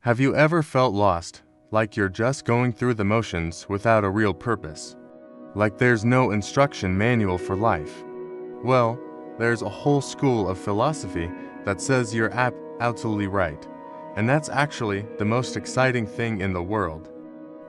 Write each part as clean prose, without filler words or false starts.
Have you ever felt lost, like you're just going through the motions without a real purpose? Like there's no instruction manual for life? Well, there's a whole school of philosophy that says you're absolutely right, and that's actually the most exciting thing in the world.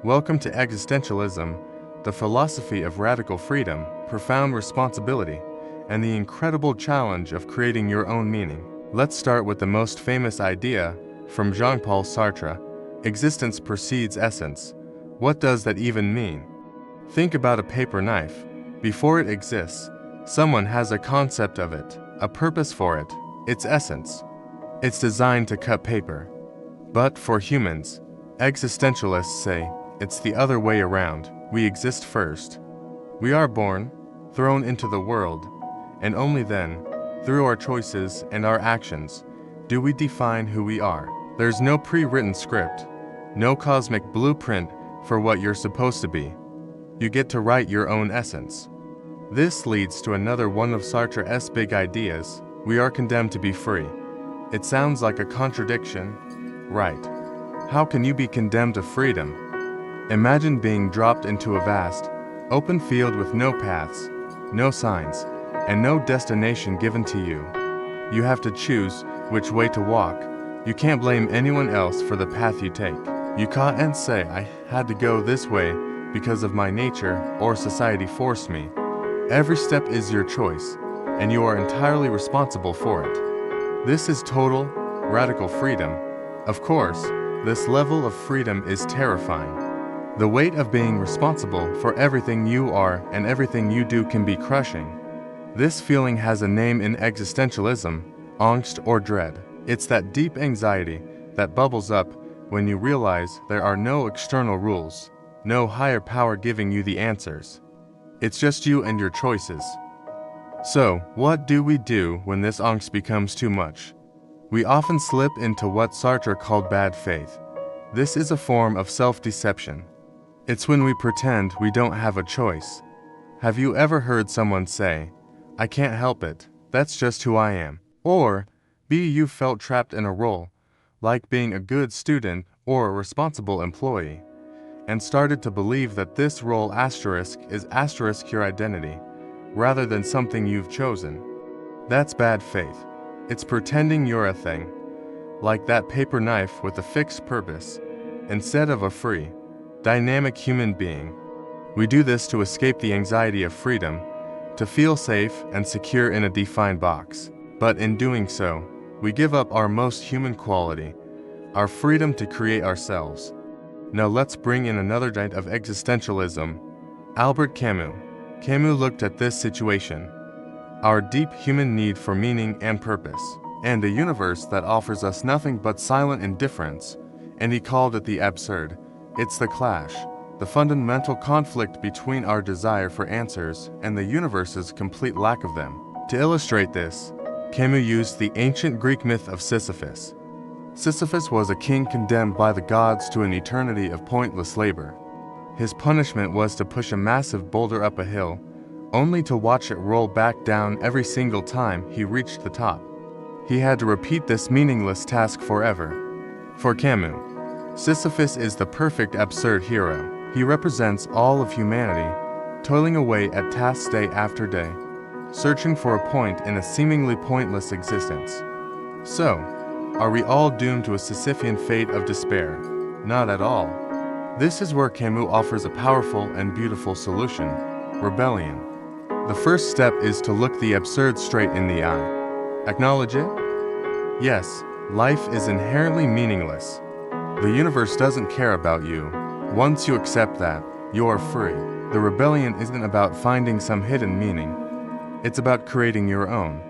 Welcome to Existentialism, the philosophy of radical freedom, profound responsibility, and the incredible challenge of creating your own meaning. Let's start with the most famous idea from Jean-Paul Sartre: existence precedes essence. What does that even mean? Think about a paper knife. Before it exists, someone has a concept of it, a purpose for it, its essence. It's designed to cut paper. But for humans, existentialists say, it's the other way around. We exist first. We are born, thrown into the world, and only then, through our choices and our actions, do we define who we are. There's no pre-written script, no cosmic blueprint for what you're supposed to be. You get to write your own essence. This leads to another one of Sartre's big ideas: we are condemned to be free. It sounds like a contradiction, right? How can you be condemned to freedom? Imagine being dropped into a vast, open field with no paths, no signs, and no destination given to you. You have to choose which way to walk. You can't blame anyone else for the path you take. You can't say, I had to go this way because of my nature or society forced me. Every step is your choice, and you are entirely responsible for it. This is total, radical freedom. Of course, this level of freedom is terrifying. The weight of being responsible for everything you are and everything you do can be crushing. This feeling has a name in existentialism: angst or dread. It's that deep anxiety that bubbles up when you realize there are no external rules, no higher power giving you the answers. It's just you and your choices. So, what do we do when this angst becomes too much? We often slip into what Sartre called bad faith. This is a form of self-deception. It's when we pretend we don't have a choice. Have you ever heard someone say, I can't help it, that's just who I am? Or, you felt trapped in a role, like being a good student or a responsible employee, and started to believe that this role is your identity, rather than something you've chosen. That's bad faith. It's pretending you're a thing, like that paper knife with a fixed purpose, instead of a free, dynamic human being. We do this to escape the anxiety of freedom, to feel safe and secure in a defined box. But in doing so, we give up our most human quality, our freedom to create ourselves. Now let's bring in another giant of existentialism, Albert Camus. Camus looked at this situation: our deep human need for meaning and purpose, and a universe that offers us nothing but silent indifference, and he called it the absurd. It's the clash, the fundamental conflict between our desire for answers and the universe's complete lack of them. To illustrate this, Camus used the ancient Greek myth of Sisyphus. Sisyphus was a king condemned by the gods to an eternity of pointless labor. His punishment was to push a massive boulder up a hill, only to watch it roll back down every single time he reached the top. He had to repeat this meaningless task forever. For Camus, Sisyphus is the perfect absurd hero. He represents all of humanity, toiling away at tasks day after day, searching for a point in a seemingly pointless existence. So, are we all doomed to a Sisyphean fate of despair? Not at all. This is where Camus offers a powerful and beautiful solution: rebellion. The first step is to look the absurd straight in the eye. Acknowledge it? Yes, life is inherently meaningless. The universe doesn't care about you. Once you accept that, you are free. The rebellion isn't about finding some hidden meaning. It's about creating your own.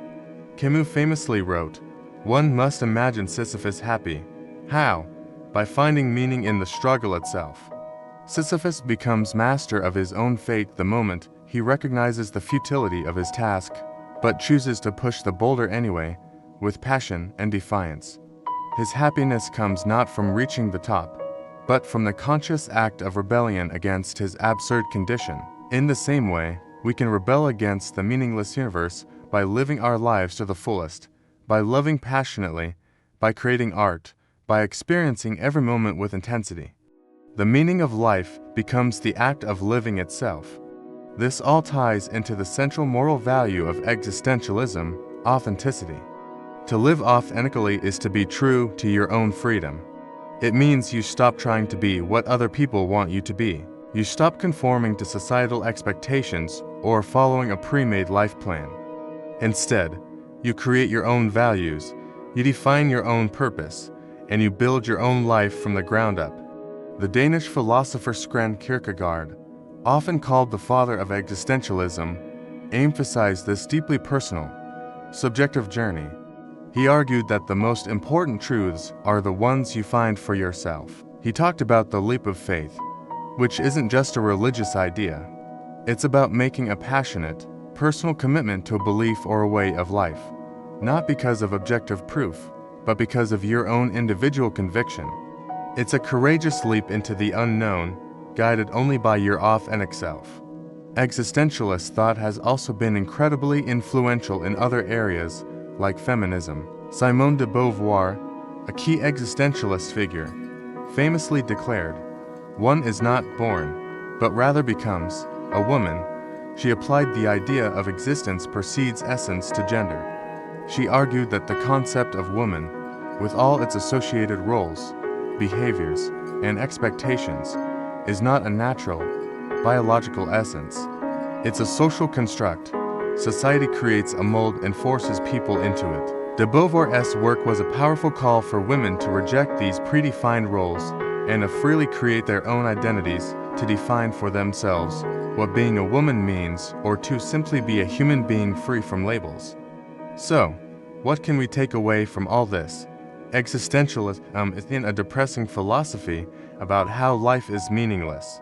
Camus famously wrote, one must imagine Sisyphus happy. How? By finding meaning in the struggle itself. Sisyphus becomes master of his own fate the moment he recognizes the futility of his task, but chooses to push the boulder anyway, with passion and defiance. His happiness comes not from reaching the top, but from the conscious act of rebellion against his absurd condition. In the same way, we can rebel against the meaningless universe by living our lives to the fullest, by loving passionately, by creating art, by experiencing every moment with intensity. The meaning of life becomes the act of living itself. This all ties into the central moral value of existentialism, authenticity. To live authentically is to be true to your own freedom. It means you stop trying to be what other people want you to be. You stop conforming to societal expectations or following a pre-made life plan. Instead, you create your own values, you define your own purpose, and you build your own life from the ground up. The Danish philosopher Søren Kierkegaard, often called the father of existentialism, emphasized this deeply personal, subjective journey. He argued that the most important truths are the ones you find for yourself. He talked about the leap of faith, which isn't just a religious idea. It's about making a passionate, personal commitment to a belief or a way of life, not because of objective proof, but because of your own individual conviction. It's a courageous leap into the unknown, guided only by your authentic self. Existentialist thought has also been incredibly influential in other areas, like feminism. Simone de Beauvoir, a key existentialist figure, famously declared, "One is not born, but rather becomes, a woman." She applied the idea of existence precedes essence to gender. She argued that the concept of woman, with all its associated roles, behaviors, and expectations, is not a natural, biological essence. It's a social construct. Society creates a mold and forces people into it. De Beauvoir's work was a powerful call for women to reject these predefined roles and to freely create their own identities, to define for themselves what being a woman means, or to simply be a human being free from labels. So, what can we take away from all this? Existentialism is a depressing philosophy about how life is meaningless.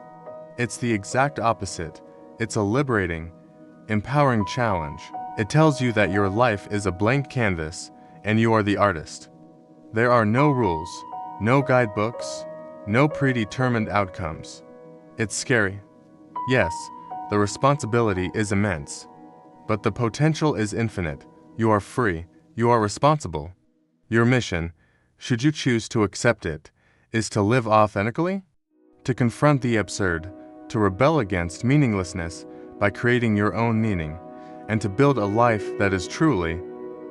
It's the exact opposite. It's a liberating, empowering challenge. It tells you that your life is a blank canvas, and you are the artist. There are no rules, no guidebooks, no predetermined outcomes. It's scary. Yes, the responsibility is immense. But the potential is infinite. You are free. You are responsible. Your mission, should you choose to accept it, is to live authentically, to confront the absurd, to rebel against meaninglessness by creating your own meaning, and to build a life that is truly,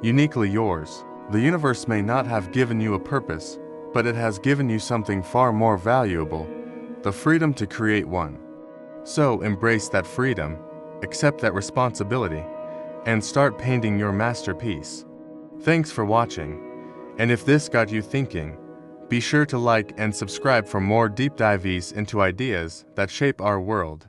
uniquely yours. The universe may not have given you a purpose, but it has given you something far more valuable, the freedom to create one. So embrace that freedom, accept that responsibility, and start painting your masterpiece. Thanks for watching, and if this got you thinking, be sure to like and subscribe for more deep dives into ideas that shape our world.